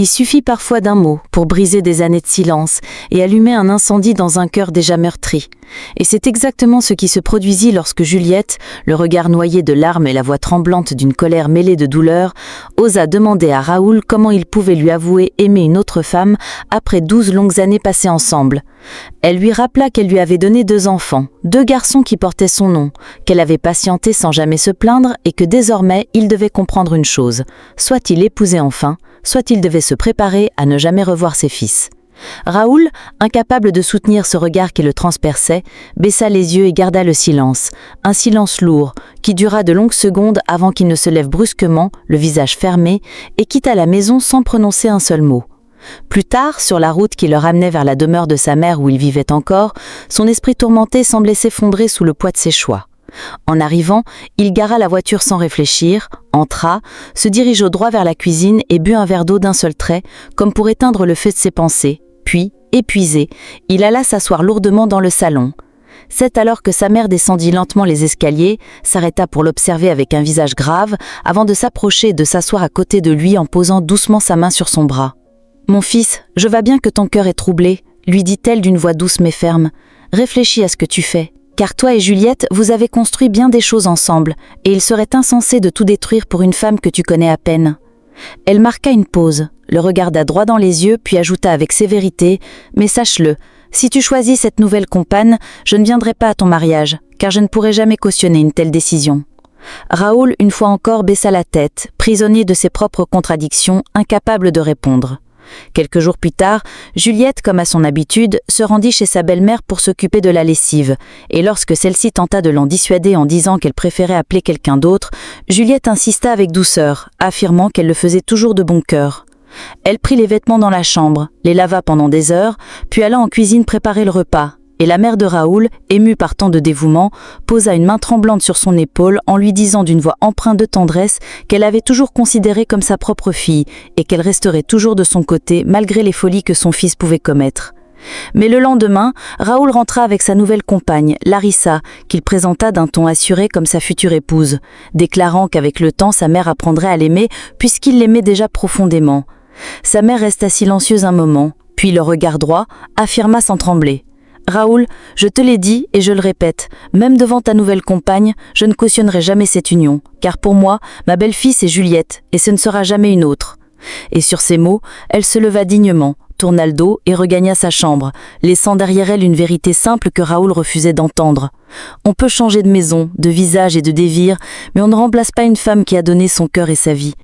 Il suffit parfois d'un mot pour briser des années de silence et allumer un incendie dans un cœur déjà meurtri. Et c'est exactement ce qui se produisit lorsque Juliette, le regard noyé de larmes et la voix tremblante d'une colère mêlée de douleur, osa demander à Raoul comment il pouvait lui avouer aimer une autre femme après 12 longues années passées ensemble. Elle lui rappela qu'elle lui avait donné 2 enfants, 2 garçons qui portaient son nom, qu'elle avait patienté sans jamais se plaindre et que désormais il devait comprendre une chose, soit il épousait enfin, soit il devait se préparer à ne jamais revoir ses fils. Raoul, incapable de soutenir ce regard qui le transperçait, baissa les yeux et garda le silence, un silence lourd, qui dura de longues secondes avant qu'il ne se lève brusquement, le visage fermé, et quitta la maison sans prononcer un seul mot. Plus tard, sur la route qui le ramenait vers la demeure de sa mère où il vivait encore, son esprit tourmenté semblait s'effondrer sous le poids de ses choix. En arrivant, il gara la voiture sans réfléchir, entra, se dirigea droit vers la cuisine et but un verre d'eau d'un seul trait, comme pour éteindre le feu de ses pensées. Puis, épuisé, il alla s'asseoir lourdement dans le salon. C'est alors que sa mère descendit lentement les escaliers, s'arrêta pour l'observer avec un visage grave, avant de s'approcher et de s'asseoir à côté de lui en posant doucement sa main sur son bras. « Mon fils, je vois bien que ton cœur est troublé, » lui dit-elle d'une voix douce mais ferme. « Réfléchis à ce que tu fais. Car toi et Juliette, vous avez construit bien des choses ensemble, et il serait insensé de tout détruire pour une femme que tu connais à peine. » Elle marqua une pause, le regarda droit dans les yeux, puis ajouta avec sévérité « Mais sache-le, si tu choisis cette nouvelle compagne, je ne viendrai pas à ton mariage, car je ne pourrai jamais cautionner une telle décision. » Raoul, une fois encore, baissa la tête, prisonnier de ses propres contradictions, incapable de répondre. Quelques jours plus tard, Juliette, comme à son habitude, se rendit chez sa belle-mère pour s'occuper de la lessive, et lorsque celle-ci tenta de l'en dissuader en disant qu'elle préférait appeler quelqu'un d'autre, Juliette insista avec douceur, affirmant qu'elle le faisait toujours de bon cœur. Elle prit les vêtements dans la chambre, les lava pendant des heures, puis alla en cuisine préparer le repas, et la mère de Raoul, émue par tant de dévouement, posa une main tremblante sur son épaule en lui disant d'une voix empreinte de tendresse qu'elle avait toujours considérée comme sa propre fille et qu'elle resterait toujours de son côté malgré les folies que son fils pouvait commettre. Mais le lendemain, Raoul rentra avec sa nouvelle compagne, Larissa, qu'il présenta d'un ton assuré comme sa future épouse, déclarant qu'avec le temps sa mère apprendrait à l'aimer puisqu'il l'aimait déjà profondément. Sa mère resta silencieuse un moment, puis le regard droit, affirma sans trembler. « Raoul, je te l'ai dit et je le répète, même devant ta nouvelle compagne, je ne cautionnerai jamais cette union, car pour moi, ma belle-fille c'est Juliette, et ce ne sera jamais une autre. » Et sur ces mots, elle se leva dignement, tourna le dos et regagna sa chambre, laissant derrière elle une vérité simple que Raoul refusait d'entendre. On peut changer de maison, de visage et de désir, mais on ne remplace pas une femme qui a donné son cœur et sa vie.